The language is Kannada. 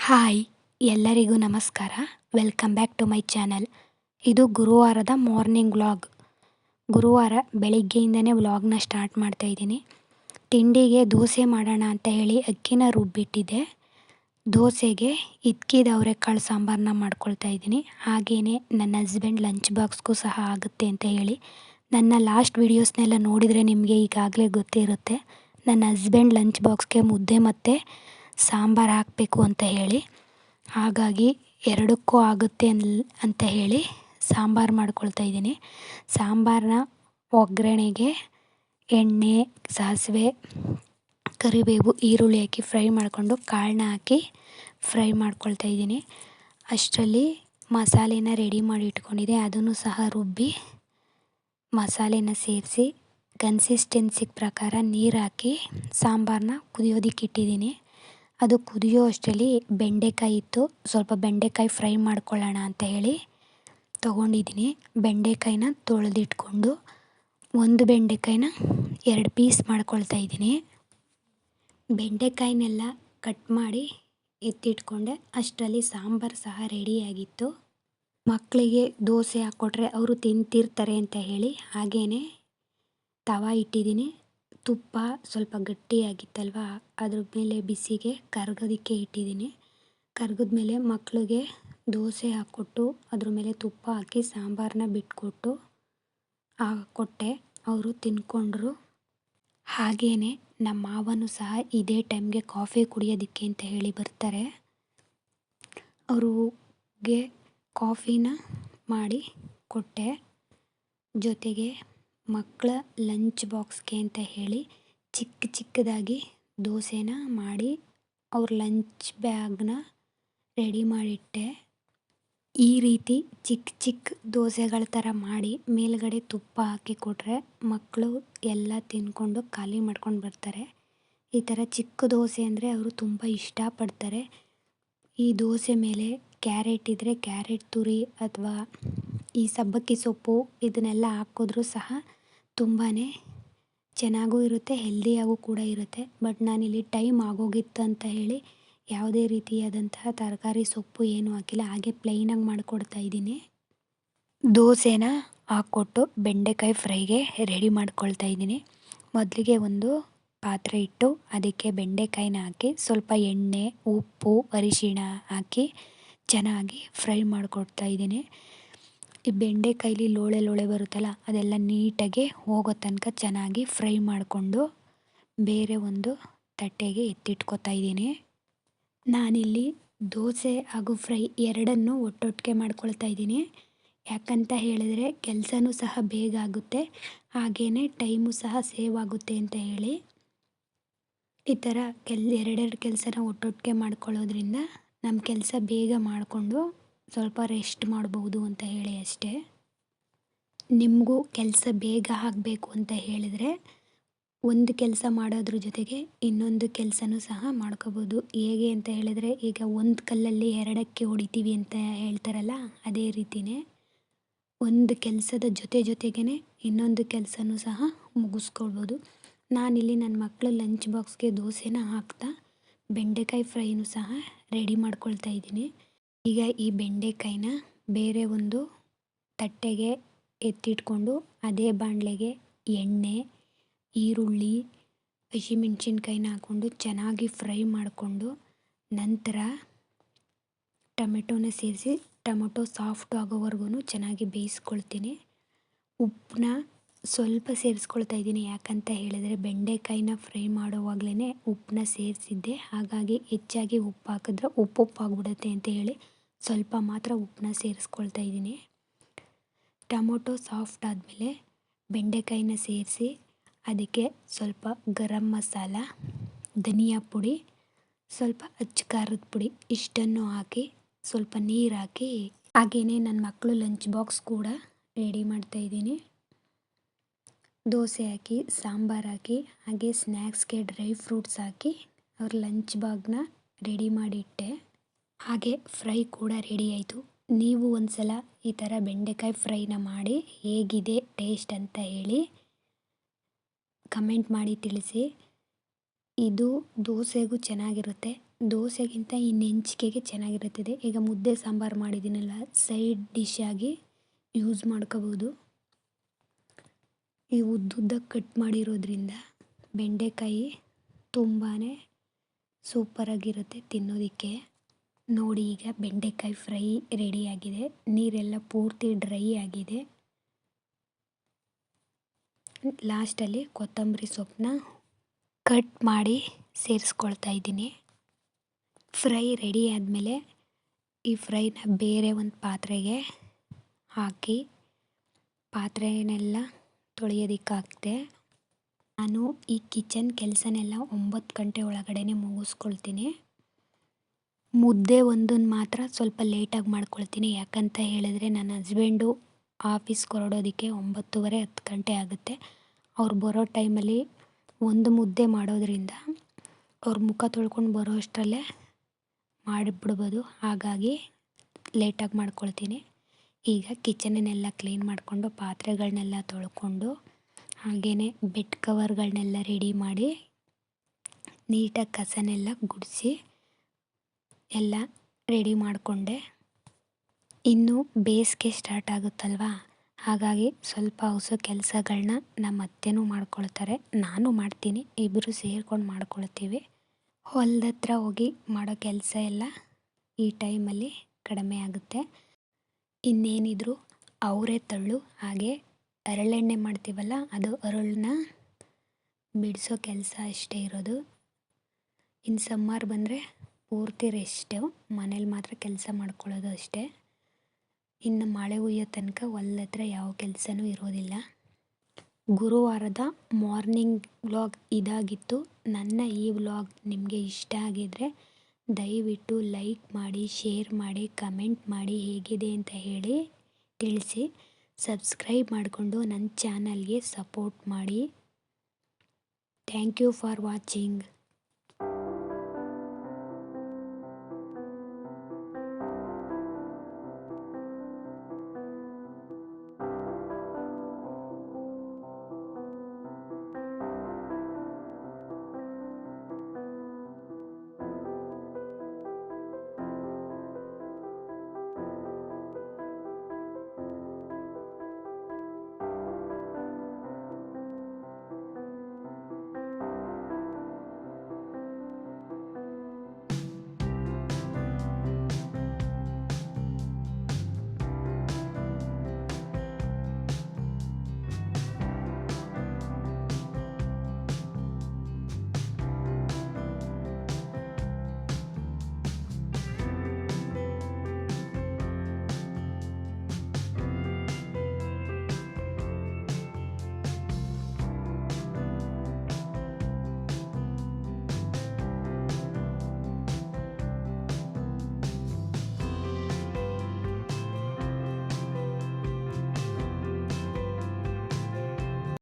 ಹಾಯ್ ಎಲ್ಲರಿಗೂ ನಮಸ್ಕಾರ. Welcome back to my channel. ಇದು ಗುರುವಾರದ ಮಾರ್ನಿಂಗ್ ವ್ಲಾಗ್. ಗುರುವಾರ ಬೆಳಿಗ್ಗೆಯಿಂದನೇ ವ್ಲಾಗ್ನ ಸ್ಟಾರ್ಟ್ ಮಾಡ್ತಾಯಿದ್ದೀನಿ. ತಿಂಡಿಗೆ ದೋಸೆ ಮಾಡೋಣ ಅಂತ ಹೇಳಿ ಅಕ್ಕಿನ ರುಬ್ಬಿಟ್ಟಿದ್ದೆ. ದೋಸೆಗೆ ಇದ್ಕಿದ ಅವರೆಕಾಳು ಸಾಂಬಾರನ್ನ ಮಾಡ್ಕೊಳ್ತಾ ಇದ್ದೀನಿ. ಹಾಗೆಯೇ ನನ್ನ ಹಸ್ಬೆಂಡ್ ಲಂಚ್ ಬಾಕ್ಸ್ಗೂ ಸಹ ಆಗುತ್ತೆ ಅಂತ ಹೇಳಿ ನನ್ನ ಲಾಸ್ಟ್ ವೀಡಿಯೋಸ್ನೆಲ್ಲ ನೋಡಿದರೆ ನಿಮಗೆ ಈಗಾಗಲೇ ಗೊತ್ತಿರುತ್ತೆ. ನನ್ನ ಹಸ್ಬೆಂಡ್ ಲಂಚ್ ಬಾಕ್ಸ್ಗೆ ಮುದ್ದೆ ಮತ್ತು ಸಾಂಬಾರು ಹಾಕಬೇಕು ಅಂತ ಹೇಳಿ, ಹಾಗಾಗಿ ಎರಡಕ್ಕೂ ಆಗುತ್ತೆ ಅಂತ ಹೇಳಿ ಸಾಂಬಾರು ಮಾಡ್ಕೊಳ್ತಾ ಇದ್ದೀನಿ. ಸಾಂಬಾರನ್ನ ಒಗ್ಗರಣೆಗೆ ಎಣ್ಣೆ, ಸಾಸಿವೆ, ಕರಿಬೇವು, ಈರುಳ್ಳಿ ಹಾಕಿ ಫ್ರೈ ಮಾಡಿಕೊಂಡು ಕಾಳನ್ನ ಹಾಕಿ ಫ್ರೈ ಮಾಡ್ಕೊಳ್ತಾ ಇದ್ದೀನಿ. ಅಷ್ಟರಲ್ಲಿ ಮಸಾಲೆನ ರೆಡಿ ಮಾಡಿ ಇಟ್ಕೊಂಡಿದ್ದೆ, ಅದನ್ನು ಸಹ ರುಬ್ಬಿ ಮಸಾಲೆನ ಸೇರಿಸಿ ಕನ್ಸಿಸ್ಟೆನ್ಸಿಗೆ ಪ್ರಕಾರ ನೀರು ಹಾಕಿ ಸಾಂಬಾರನ್ನ ಕುದಿಯೋದಕ್ಕೆ ಇಟ್ಟಿದ್ದೀನಿ. ಅದು ಕುದಿಯೋ ಅಷ್ಟರಲ್ಲಿ ಬೆಂಡೆಕಾಯಿ ಇತ್ತು, ಸ್ವಲ್ಪ ಬೆಂಡೆಕಾಯಿ ಫ್ರೈ ಮಾಡ್ಕೊಳ್ಳೋಣ ಅಂತ ಹೇಳಿ ತೊಗೊಂಡಿದ್ದೀನಿ. ಬೆಂಡೆಕಾಯಿನ ತೊಳೆದಿಟ್ಕೊಂಡು ಒಂದು ಬೆಂಡೆಕಾಯಿನ 2 ಪೀಸ್ ಮಾಡ್ಕೊಳ್ತಾ ಇದ್ದೀನಿ. ಬೆಂಡೆಕಾಯಿನೆಲ್ಲ ಕಟ್ ಮಾಡಿ ಎತ್ತಿಟ್ಕೊಂಡೆ. ಅಷ್ಟರಲ್ಲಿ ಸಾಂಬಾರು ಸಹ ರೆಡಿಯಾಗಿತ್ತು. ಮಕ್ಕಳಿಗೆ ದೋಸೆ ಹಾಕ್ಕೊಟ್ರೆ ಅವರು ತಿಂತಿರ್ತಾರೆ ಅಂತ ಹೇಳಿ ಹಾಗೇ ತವ ಇಟ್ಟಿದ್ದೀನಿ. ತುಪ್ಪ ಸ್ವಲ್ಪ ಗಟ್ಟಿಯಾಗಿತ್ತಲ್ವ, ಅದ್ರ ಮೇಲೆ ಬಿಸಿಗೆ ಕರ್ಗೋದಕ್ಕೆ ಇಟ್ಟಿದ್ದೀನಿ. ಕರ್ಗಿದ್ಮೇಲೆ ಮಕ್ಕಳಿಗೆ ದೋಸೆ ಹಾಕ್ಕೊಟ್ಟು ಅದ್ರ ಮೇಲೆ ತುಪ್ಪ ಹಾಕಿ ಸಾಂಬಾರನ್ನ ಬಿಟ್ಕೊಟ್ಟು ಕೊಟ್ಟೆ. ಅವರು ತಿಂದ್ಕೊಂಡ್ರು. ಹಾಗೆಯೇ ನಮ್ಮ ಮಾವನೂ ಸಹ ಇದೇ ಟೈಮ್ಗೆ ಕಾಫಿ ಕುಡಿಯೋದಕ್ಕೆ ಅಂತ ಹೇಳಿ ಬರ್ತಾರೆ. ಅವ್ರಿಗೆ ಕಾಫಿನ ಮಾಡಿ ಕೊಟ್ಟೆ. ಜೊತೆಗೆ ಮಕ್ಕಳ ಲಂಚ್ ಬಾಕ್ಸ್ಗೆ ಅಂತ ಹೇಳಿ ಚಿಕ್ಕದಾಗಿ ದೋಸೆನ ಮಾಡಿ ಅವ್ರ ಲಂಚ್ ಬ್ಯಾಗ್ನ ರೆಡಿ ಮಾಡಿಟ್ಟೆ. ಈ ರೀತಿ ಚಿಕ್ಕ ದೋಸೆಗಳ ಥರ ಮಾಡಿ ಮೇಲ್ಗಡೆ ತುಪ್ಪ ಹಾಕಿ ಕೊಟ್ಟರೆ ಮಕ್ಕಳು ಎಲ್ಲ ತಿಂದ್ಕೊಂಡು ಖಾಲಿ ಮಾಡ್ಕೊಂಡು ಬರ್ತಾರೆ. ಈ ಥರ ಚಿಕ್ಕ ದೋಸೆ ಅಂದರೆ ಅವರು ತುಂಬ ಇಷ್ಟಪಡ್ತಾರೆ. ಈ ದೋಸೆ ಮೇಲೆ ಕ್ಯಾರೆಟ್ ಇದ್ದರೆ ಕ್ಯಾರೆಟ್ ತುರಿ ಅಥವಾ ಈ ಸಬ್ಬಕ್ಕಿ ಸೊಪ್ಪು ಇದನ್ನೆಲ್ಲ ಹಾಕಿದ್ರೂ ಸಹ ತುಂಬಾ ಚೆನ್ನಾಗೂ ಇರುತ್ತೆ, ಹೆಲ್ದಿಯಾಗೂ ಕೂಡ ಇರುತ್ತೆ. ಬಟ್ ನಾನಿಲ್ಲಿ ಟೈಮ್ ಆಗೋಗಿತ್ತು ಅಂತ ಹೇಳಿ ಯಾವುದೇ ರೀತಿಯಾದಂತಹ ತರಕಾರಿ ಸೊಪ್ಪು ಏನೂ ಹಾಕಿಲ್ಲ, ಹಾಗೆ ಪ್ಲೈನಾಗಿ ಮಾಡಿಕೊಡ್ತಾ ಇದ್ದೀನಿ. ದೋಸೆನ ಹಾಕ್ಕೊಟ್ಟು ಬೆಂಡೆಕಾಯಿ ಫ್ರೈಗೆ ರೆಡಿ ಮಾಡ್ಕೊಳ್ತಾ ಇದ್ದೀನಿ. ಮೊದಲಿಗೆ ಒಂದು ಪಾತ್ರೆ ಇಟ್ಟು ಅದಕ್ಕೆ ಬೆಂಡೆಕಾಯಿನ ಹಾಕಿ ಸ್ವಲ್ಪ ಎಣ್ಣೆ, ಉಪ್ಪು, ಅರಿಶಿಣ ಹಾಕಿ ಚೆನ್ನಾಗಿ ಫ್ರೈ ಮಾಡಿಕೊಡ್ತಾ ಇದ್ದೀನಿ. ಈ ಬೆಂಡೆಕಾಯಲ್ಲಿ ಲೋಳೆ ಬರುತ್ತಲ್ಲ, ಅದೆಲ್ಲ ನೀಟಾಗಿ ಹೋಗೋ ತನಕ ಚೆನ್ನಾಗಿ ಫ್ರೈ ಮಾಡಿಕೊಂಡು ಬೇರೆ ಒಂದು ತಟ್ಟೆಗೆ ಎತ್ತಿಟ್ಕೊತಾ ಇದ್ದೀನಿ. ನಾನಿಲ್ಲಿ ದೋಸೆ ಹಾಗೂ ಫ್ರೈ ಎರಡನ್ನೂ ಒಟ್ಟೊಟ್ಟಿಗೆ ಮಾಡ್ಕೊಳ್ತಾ ಇದ್ದೀನಿ. ಯಾಕಂತ ಹೇಳಿದರೆ ಕೆಲಸನೂ ಸಹ ಬೇಗ ಆಗುತ್ತೆ, ಹಾಗೆಯೇ ಟೈಮು ಸಹ ಸೇವ್ ಆಗುತ್ತೆ ಅಂತ ಹೇಳಿ ಈ ಥರ ಎರಡೆರಡು ಕೆಲಸನ ಒಟ್ಟೊಟ್ಟಿಗೆ ಮಾಡ್ಕೊಳ್ಳೋದ್ರಿಂದ ನಮ್ಮ ಕೆಲಸ ಬೇಗ ಮಾಡಿಕೊಂಡು ಸ್ವಲ್ಪ ರೆಸ್ಟ್ ಮಾಡ್ಬೋದು ಅಂತ ಹೇಳಿ ಅಷ್ಟೇ. ನಿಮಗೂ ಕೆಲಸ ಬೇಗ ಆಗಬೇಕು ಅಂತ ಹೇಳಿದರೆ ಒಂದು ಕೆಲಸ ಮಾಡೋದ್ರ ಜೊತೆಗೆ ಇನ್ನೊಂದು ಕೆಲಸನೂ ಸಹ ಮಾಡ್ಕೋಬೋದು. ಹೇಗೆ ಅಂತ ಹೇಳಿದರೆ, ಈಗ ಒಂದು ಕಲ್ಲಲ್ಲಿ 2 ಅಕ್ಕಿ ಹೊಡಿತೀವಿ ಅಂತ ಹೇಳ್ತಾರಲ್ಲ, ಅದೇ ರೀತಿಯೇ ಒಂದು ಕೆಲಸದ ಜೊತೆಗೇ ಇನ್ನೊಂದು ಕೆಲಸನೂ ಸಹ ಮುಗಿಸ್ಕೊಳ್ಬೋದು. ನಾನಿಲ್ಲಿ ನನ್ನ ಮಕ್ಕಳ ಲಂಚ್ ಬಾಕ್ಸ್ಗೆ ದೋಸೆನ ಹಾಕ್ತಾ ಬೆಂಡೆಕಾಯಿ ಫ್ರೈನೂ ಸಹ ರೆಡಿ ಮಾಡ್ಕೊಳ್ತಾ ಇದ್ದೀನಿ. ಈಗ ಈ ಬೆಂಡೆಕಾಯಿನ ಬೇರೆ ಒಂದು ತಟ್ಟೆಗೆ ಎತ್ತಿಟ್ಕೊಂಡು ಅದೇ ಬಾಣಲೆಗೆ ಎಣ್ಣೆ, ಈರುಳ್ಳಿ, ಹಸಿಮೆಣ್ಸಿನ್ಕಾಯಿನ ಹಾಕ್ಕೊಂಡು ಚೆನ್ನಾಗಿ ಫ್ರೈ ಮಾಡಿಕೊಂಡು ನಂತರ ಟೊಮೆಟೊನ ಸೇರಿಸಿ ಟೊಮೆಟೊ ಸಾಫ್ಟ್ ಆಗೋವರೆಗೂ ಚೆನ್ನಾಗಿ ಬೇಯಿಸ್ಕೊಳ್ತೀನಿ. ಉಪ್ಪನ್ನ ಸ್ವಲ್ಪ ಸೇರಿಸ್ಕೊಳ್ತಾ ಇದ್ದೀನಿ. ಯಾಕಂತ ಹೇಳಿದರೆ ಬೆಂಡೆಕಾಯಿನ ಫ್ರೈ ಮಾಡೋವಾಗಲೇ ಉಪ್ಪನ್ನ ಸೇರಿಸಿದ್ದೆ, ಹಾಗಾಗಿ ಹೆಚ್ಚಾಗಿ ಉಪ್ಪು ಹಾಕಿದ್ರೆ ಉಪ್ಪಾಗ್ಬಿಡುತ್ತೆ ಅಂತ ಹೇಳಿ ಸ್ವಲ್ಪ ಮಾತ್ರ ಉಪ್ಪನ್ನ ಸೇರಿಸ್ಕೊಳ್ತಾ ಇದ್ದೀನಿ. ಟೊಮೊಟೊ ಸಾಫ್ಟ್ ಆದಮೇಲೆ ಬೆಂಡೆಕಾಯಿನ ಸೇರಿಸಿ ಅದಕ್ಕೆ ಸ್ವಲ್ಪ ಗರಂ ಮಸಾಲ, ಧನಿಯಾ ಪುಡಿ, ಸ್ವಲ್ಪ ಅಚ್ಚ ಖಾರದ ಪುಡಿ ಇಷ್ಟನ್ನು ಹಾಕಿ ಸ್ವಲ್ಪ ನೀರು ಹಾಕಿ ಹಾಗೆಯೇ ನನ್ನ ಮಕ್ಕಳು ಲಂಚ್ ಬಾಕ್ಸ್ ಕೂಡ ರೆಡಿ ಮಾಡ್ತಾಯಿದ್ದೀನಿ. ದೋಸೆ ಹಾಕಿ, ಸಾಂಬಾರು ಹಾಕಿ, ಹಾಗೆ ಸ್ನ್ಯಾಕ್ಸ್ಗೆ ಡ್ರೈ ಫ್ರೂಟ್ಸ್ ಹಾಕಿ ಅವ್ರ ಲಂಚ್ ಬಾಗ್ನ ರೆಡಿ ಮಾಡಿಟ್ಟೆ. ಹಾಗೆ ಫ್ರೈ ಕೂಡ ರೆಡಿ ಆಯಿತು. ನೀವು ಒಂದ್ಸಲ ಈ ಥರ ಬೆಂಡೆಕಾಯಿ ಫ್ರೈನ ಮಾಡಿ ಹೇಗಿದೆ ಟೇಸ್ಟ್ ಅಂತ ಹೇಳಿ ಕಮೆಂಟ್ ಮಾಡಿ ತಿಳಿಸಿ. ಇದು ದೋಸೆಗೂ ಚೆನ್ನಾಗಿರುತ್ತೆ. ದೋಸೆಗಿಂತ ಈ ನೆಂಚಿಕೆಗೆ ಚೆನ್ನಾಗಿರುತ್ತದೆ. ಈಗ ಮುದ್ದೆ ಸಾಂಬಾರು ಮಾಡಿದ್ದೀನಲ್ಲ, ಸೈಡ್ ಡಿಶ್ ಆಗಿ ಯೂಸ್ ಮಾಡ್ಕೋಬೋದು. ಈ ಉದ್ದುದ್ದಕ್ಕೆ ಕಟ್ ಮಾಡಿರೋದ್ರಿಂದ ಬೆಂಡೆಕಾಯಿ ತುಂಬಾ ಸೂಪರಾಗಿರುತ್ತೆ ತಿನ್ನೋದಕ್ಕೆ. ನೋಡಿ, ಈಗ ಬೆಂಡೆಕಾಯಿ ಫ್ರೈ ರೆಡಿಯಾಗಿದೆ. ನೀರೆಲ್ಲ ಪೂರ್ತಿ ಡ್ರೈ ಆಗಿದೆ. ಲಾಸ್ಟಲ್ಲಿ ಕೊತ್ತಂಬರಿ ಸೊಪ್ಪನ್ನ ಕಟ್ ಮಾಡಿ ಸೇರಿಸ್ಕೊಳ್ತಾ ಇದ್ದೀನಿ. ಫ್ರೈ ರೆಡಿ ಆದಮೇಲೆ ಈ ಫ್ರೈನ ಬೇರೆ ಒಂದು ಪಾತ್ರೆಗೆ ಹಾಕಿ ಪಾತ್ರೆನೆಲ್ಲ ತೊಳೆಯೋದಕ್ಕಾಗ್ತೆ. ನಾನು ಈ ಕಿಚನ್ ಕೆಲಸನೆಲ್ಲ 9 ಗಂಟೆ ಒಳಗಡೆ ಮುಗಿಸ್ಕೊಳ್ತೀನಿ. ಮುದ್ದೆ ಒಂದನ್ನು ಮಾತ್ರ ಸ್ವಲ್ಪ ಲೇಟಾಗಿ ಮಾಡ್ಕೊಳ್ತೀನಿ. ಯಾಕಂತ ಹೇಳಿದ್ರೆ ನನ್ನ ಹಸ್ಬೆಂಡು ಆಫೀಸ್ಗೆ ಹೊರಡೋದಕ್ಕೆ 9:30 10 ಗಂಟೆ ಆಗುತ್ತೆ. ಅವ್ರು ಬರೋ ಟೈಮಲ್ಲಿ ಒಂದು ಮುದ್ದೆ ಮಾಡೋದ್ರಿಂದ ಅವ್ರ ಮುಖ ತೊಳ್ಕೊಂಡು ಬರೋ ಅಷ್ಟರಲ್ಲೇ ಮಾಡಿಬಿಡ್ಬೋದು. ಹಾಗಾಗಿ ಲೇಟಾಗಿ ಮಾಡ್ಕೊಳ್ತೀನಿ. ಈಗ ಕಿಚನನ್ನೆಲ್ಲ ಕ್ಲೀನ್ ಮಾಡಿಕೊಂಡು ಪಾತ್ರೆಗಳನ್ನೆಲ್ಲ ತೊಳ್ಕೊಂಡು ಹಾಗೆಯೇ ಬೆಡ್ ಕವರ್ಗಳನ್ನೆಲ್ಲ ರೆಡಿ ಮಾಡಿ ನೀಟಾಗಿ ಕಸನೆಲ್ಲ ಗುಡಿಸಿ ಎಲ್ಲ ರೆಡಿ ಮಾಡಿಕೊಂಡೆ. ಇನ್ನು ಬೇಸಿಗೆ ಸ್ಟಾರ್ಟ್ ಆಗುತ್ತಲ್ವ, ಹಾಗಾಗಿ ಸ್ವಲ್ಪ ಹೊಸ ಕೆಲಸಗಳನ್ನ ನಮ್ಮ ಅತ್ತೆನೂ ಮಾಡ್ಕೊಳ್ತಾರೆ, ನಾನು ಮಾಡ್ತೀನಿ. ಇಬ್ಬರು ಸೇರ್ಕೊಂಡು ಮಾಡ್ಕೊಳ್ತೀವಿ. ಹೊಲದ ಹತ್ರ ಹೋಗಿ ಮಾಡೋ ಕೆಲಸ ಎಲ್ಲ ಈ ಟೈಮಲ್ಲಿ ಕಡಿಮೆ ಆಗುತ್ತೆ. ಇನ್ನೇನಿದ್ರು ಅವರೇ ತಳ್ಳು ಹಾಗೆ ಹರಳೆಣ್ಣೆ ಮಾಡ್ತೀವಲ್ಲ, ಅದು ಹರಳನ್ನ ಬಿಡಿಸೋ ಕೆಲಸ ಅಷ್ಟೇ ಇರೋದು. ಇನ್ನು ಸಮ್ಮರ್ ಬಂದರೆ ಪೂರ್ತಿ ರೆಸ್ಟು, ಮನೇಲಿ ಮಾತ್ರ ಕೆಲಸ ಮಾಡ್ಕೊಳ್ಳೋದು ಅಷ್ಟೇ. ಇನ್ನು ಮಳೆ ಹುಯ್ಯೋ ತನಕ ಹೊಲದ ಹತ್ರ ಯಾವ ಕೆಲಸನೂ ಇರೋದಿಲ್ಲ. ಗುರುವಾರದ ಮಾರ್ನಿಂಗ್ ವ್ಲಾಗ್ ಇದಾಗಿತ್ತು. ನನ್ನ ಈ ವ್ಲಾಗ್ ನಿಮಗೆ ಇಷ್ಟ ಆಗಿದ್ದರೆ ದಯವಿಟ್ಟು ಲೈಕ್ ಮಾಡಿ, ಶೇರ್ ಮಾಡಿ, ಕಮೆಂಟ್ ಮಾಡಿ, ಹೇಗಿದೆ ಅಂತ ಹೇಳಿ ತಿಳಿಸಿ. ಸಬ್ಸ್ಕ್ರೈಬ್ ಮಾಡಿಕೊಂಡು ನನ್ನ ಚಾನಲ್ಗೆ ಸಪೋರ್ಟ್ ಮಾಡಿ. Thank you for watching.